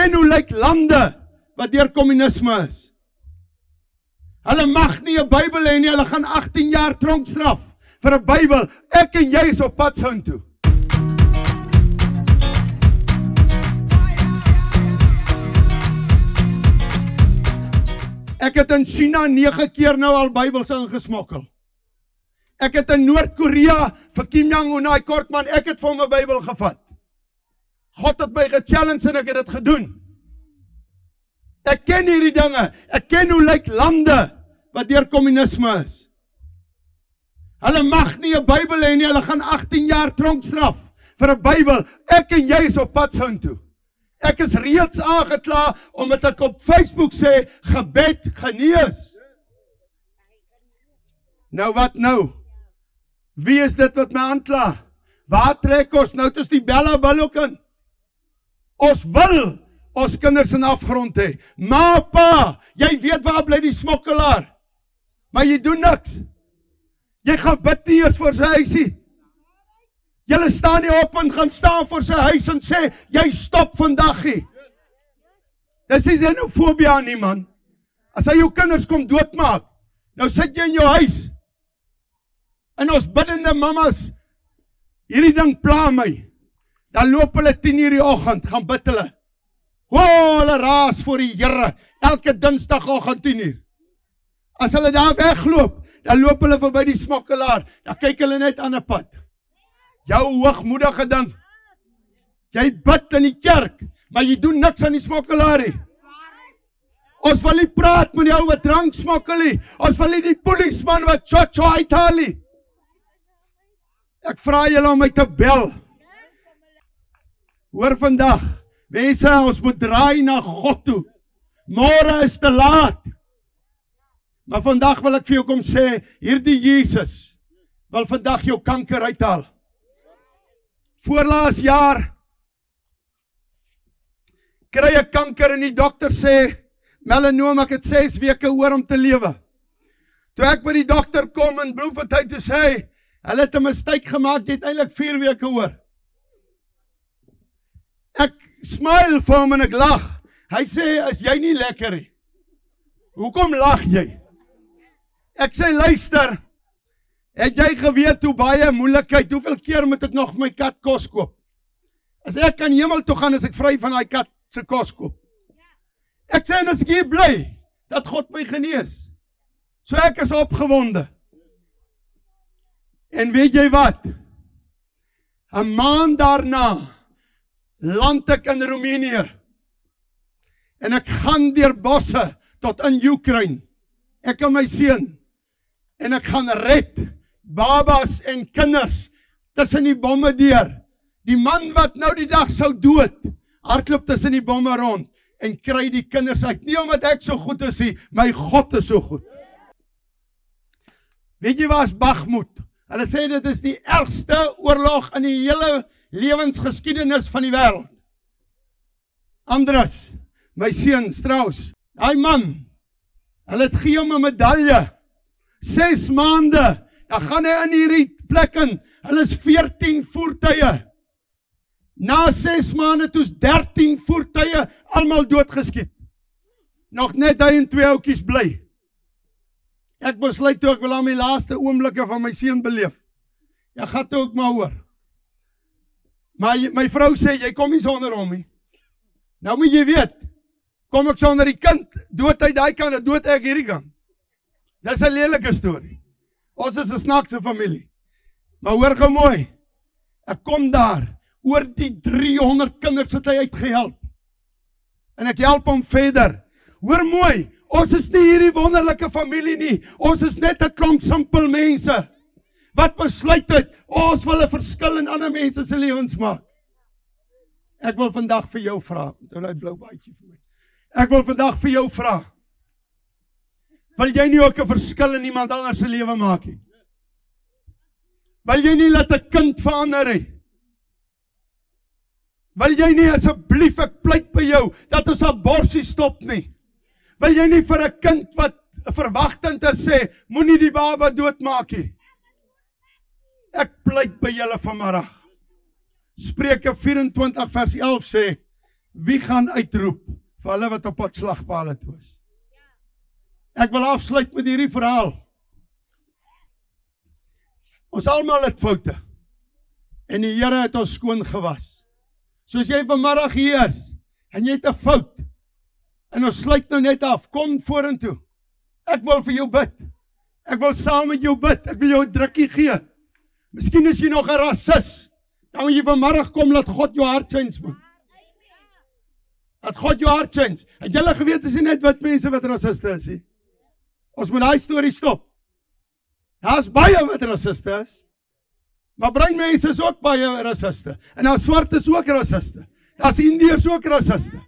ken hoe lyk lande wat deur kommunisme is. Hulle mag nie 'n Bybel hê nie, hulle gaan 18 jaar tronkstraf vir 'n Bybel. Ek en jy is op pad soontoe. Ek het in China 9 keer nou al Bybels ingesmokkel. Ek het in Noord-Korea vir Kim Jong-un, hy kortman, ek het vir hom 'n Bybel gevat. God het my gechallenge en ek het dit gedoen. Ek ken hierdie dinge. Ek ken hoe lyk lande wat deur kommunisme is. Hulle mag nie 'n Bybel hê nie, hulle gaan 18 jaar tronkstraf vir 'n Bybel. Ek en jy is op pad soontoe. Ek is reeds aangekla omdat ek op Facebook sê, gebed genees. Nou wat nou? Wie is dit wat my aankla? Waar trek ons nou tussen die bella ook in? Ons wil ons kinders in afgrond hê. Ma, pa, jy weet waar bly die smokkelaar. Maar jy doen niks. Jy gaan bid nie eers vir sy huisie. Julle staan nie op en gaan staan vir sy huis en sê, jy stop vandag nie. Dis nie xenofobie nie, man. As hy jou kinders kom doodmaak, nou sit jy in jou huis. En ons biddende mamas, hierdie ding pla my. Dan loop hulle 10:00 die oggend, gaan bid hulle. Hulle raas voor die Here, elke dinsdagoggend 10:00. As hulle daar wegloop, dan loop hulle verby die smokkelaar, dan kyk hulle net aan 'n pad. Jou hoogmoedige ding. Jy bid in die kerk, maar jy doen niks aan die smokkelaar nie. Ons wil nie praat met die ou wat drank smokkel nie. Ons wil nie die polisman wat cho uithaal nie. Ek vra julle om my te bel. Hoor vandag, mense, ons moet draai na God toe. Môre is te laat. Maar vandag wil ek vir jou kom sê, hierdie Jesus wil vandag jou kanker uithaal. Voorlaas jaar kry ek kanker en die dokter sê, melanoom, ek het 6 weke oor om te lewe. Toe ek by die dokter kom en Bloemfontein toe sê, hulle het 'n mistake gemaak, jy het eintlik 4 weke oor. Ek smile vir hom en ek lag. Hy sê, is jy nie lekker nie? Hoekom lag jy? Ek sê, luister, het jy geweet hoe baie moeilikheid, hoeveel keer moet ek nog my kat kos koop? As ek kan hemel toe gaan, as ek vry van die kat se kos koop. Ek sê, en as ek hier bly, dat God my genees. So ek is opgewonde. En weet jy wat? 'n maand daarna land ek in Roemenië. En ek gaan deur bosse tot in Oekraïne. Ek en my seun. En ek gaan red babas en kinders tussen die bomme deur. Die man wat nou die dag sou dood, hardloop tussen die bomme rond en kry die kinders uit. Nie omdat ek so goed is nie, my God is so goed. Weet jy waar is Bakhmut? Hulle sê dit is die ergste oorlog in die hele lewensgeskiedenis van die wêreld. Andras, my seun Strauss, daai man, hulle het gee hom 'n medalje. 6 maande, dan gaan hy in hierdie plek in. Hulle is 14 voertuie. Na 6 maande toes 13 voertuie almal doodgeskiet. Nog net hy en 2 ouetjies bly. Ek besluit toe ek wil aan my laaste oomblikke van my seun beleef. Ja, gaan toe ook maar hoor. Maar my vrou sê, jy kom nie sonder hom nie. Nou moet jy weet, kom ek sonder die kind, dood uit daai kant, dood ek hierdie kant. Dis 'n lelike storie. Ons is 'n snaakse familie. Maar hoor gou mooi, ek kom daar, oor die 300 kinders het hy uitgehelp. En ek help hom verder. Hoor mooi, ons is nie hierdie wonderlike familie nie. Ons is net 'n klomp simpel mense. Wat besluit het, ons wil 'n verskil in ander mense se lewens maak. Ek wil vandag vir jou vra, onthou daai blou baadjie vir my. Ek wil vandag vir jou vra, wil jy nie ook 'n verskil in iemand anders se lewe maak nie? Wil jy nie laat 'n kind verander nie? Wil jy nie asseblief, ek pleit by jou, dat ons abortus stop nie? Wil jy nie vir 'n kind wat verwagtend is sê, moenie die baba doodmaak nie? Ek pleit by julle vanmiddag. Spreuke 24 vers 11 sê, Wie gaan uitroep vir hulle wat op pad slagpale toe is? Ek wil afsluit met hierdie verhaal. Ons almal het foute. En die Here het ons skoon gewas. Soos jy vanmiddag hier is, en jy het 'n fout, en ons sluit nou net af, kom vorentoe. Ek wil vir jou bid. Ek wil saam met jou bid. Ek wil jou 'n drukkie gee. Miskien is jy nog 'n rasis. Nou moet jy vanmiddag kom, laat God jou hart change man. Laat God jou hart change. Het julle geweet is nie net wat mense wat rasiste is nie. Ons moet daai storie stop. Daar's baie wat rasiste is. Maar bruin mense is ook baie rasiste. En daar swart is ook rasiste. Daar's Indiërs ook rasiste.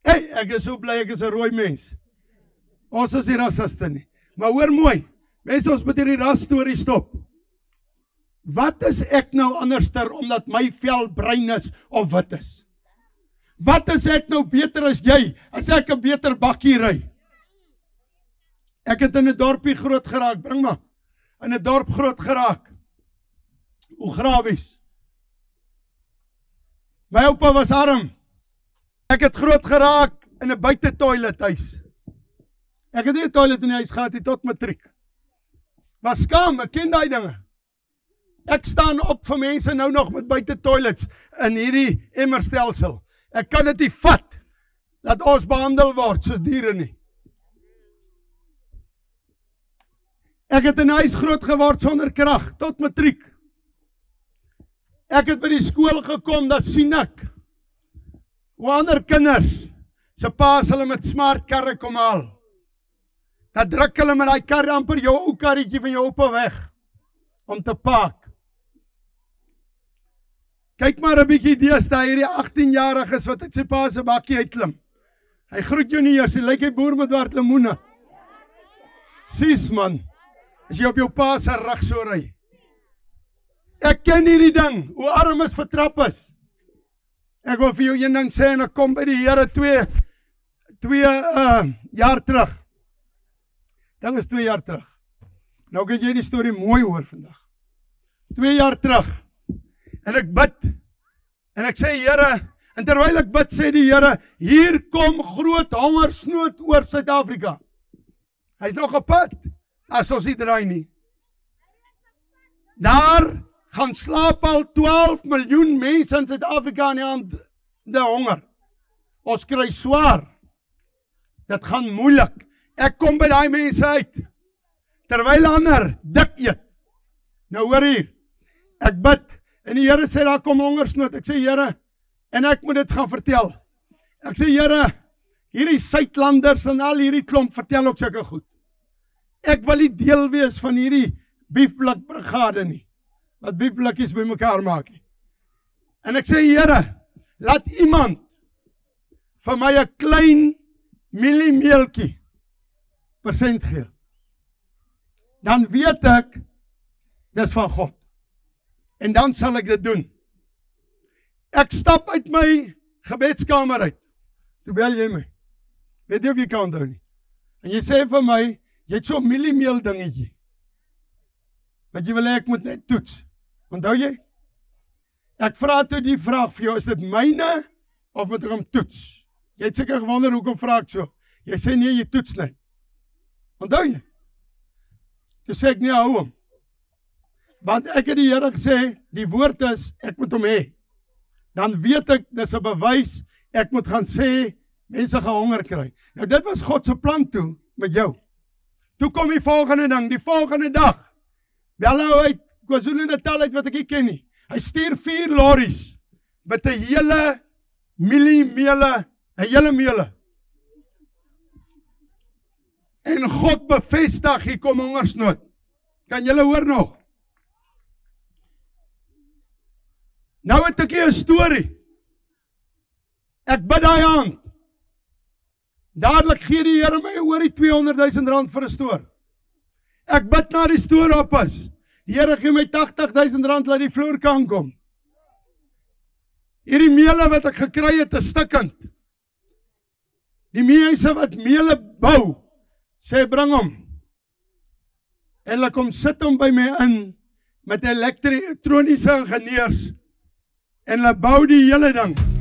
Hey, ek is so bly ek is 'n rooi mens. Ons is nie rasiste nie. Maar hoor mooi, mense, ons moet hierdie ras storie stop. Wat is ek nou anderster omdat my vel bruin is of wit is? Wat is ek nou beter as jy as ek 'n beter bakkie ry? Ek het in 'n dorpie groot geraak, bring maar. In 'n dorp groot geraak. Oegrawies. My oupa was arm. Ek het groot geraak in 'n buitetoilet huis. Ek het nie 'n toilet in die huis gehad tot matriek. Was skaam, ek ken daai dinge. Ek staan op vir mense nou nog met buitetoilets in hierdie emmerstelsel. Ek kan dit nie vat dat ons behandel word soos diere nie. Ek het in 'n huis groot geword sonder krag tot matriek. Ek het by die skool gekom, dat sien ek hoe ander kinders se paas hulle met smart karre kom haal. Dat druk hulle met daai kar amper jou ou karretjie van jou oupa weg om te park. Kyk maar 'n bietjie deesdae hierdie 18-jariges wat uit sy pa se bakkie uitklim. Hy groet jou nie eers, hy lyk hy boer met wat lemoene. Sis man, as jy op jou pa se rug so ry. Ek ken hierdie ding, hoe arm is vertrap is. Ek wil vir jou een ding sê, en ek kom by die Here twee jaar terug. Ding is 2 jaar terug. Nou kan jy die storie mooi hoor vandag. 2 jaar terug. En ek bid. En ek sê, Here, en terwyl ek bid, sê die Here, hier kom groot hongersnood oor Suid-Afrika. Hy's nog op pad, as ons nie draai nie. Daar gaan slaap al 12 miljoen mense in Suid-Afrika aan die honger. Ons kry swaar. Dit gaan moeilik. Ek kom by daai mense uit, terwyl ander dik eet. Nou hoor hier, ek bid, en die Here sê, daar kom hongersnood. Ek sê, Here, en ek moet dit gaan vertel. Ek sê, Here, hierdie Suidlanders en al hierdie klomp vertel ook sulke goed. Ek wil nie deel wees van hierdie biefblik brigade nie, wat biefblikkies by mekaar maak nie. En ek sê, Here, laat iemand vir my 'n klein mieliemeeltjie persent gee. Dan weet ek, dis van God. En dan sal ek dit doen. Ek stap uit my gebedskamer uit. Toe bel jy my. Weet jy of jy kan onthou nie. En jy sê vir my, jy het so 'n mieliemeel dingetjie. Wat jy wil hê ek moet net toets. Onthou jy? Ek vra toe die vraag vir jou, is dit myne of moet ek hom toets? Jy het seker gewonder hoekom vra ek so. Jy sê nee, jy toets net. Onthou jy? Toe sê ek nee, hou hom. Want ek het die Here gesê, die woord is, ek moet hom hê. Dan weet ek, dis 'n bewys, ek moet gaan sê, mense gaan honger kry. Nou dit was God se plan toe, met jou. Toe kom die volgende ding, die volgende dag, bel hy uit, KwaZulu-Natal uit wat ek nie ken nie. Hy stuur 4 lorries, met 'n hele mieliemeele, 'n hele meele. En God bevestig, hier kom hongersnood. Kan julle hoor nog? Nou het ek hier 'n storie. Ek bid daai aand. Dadelik gee die Here my oor die 200.000 rand vir 'n stoor. Ek bid na die stoor op is. Die Here gee my 80.000 rand laat die vloer kan kom. Hierdie meele wat ek gekry het, is stikkend. Die mense wat meele bou, sê bring hom. En hulle kom sit hom by my in, met elektroniese ingenieurs, en hulle bou die hele ding.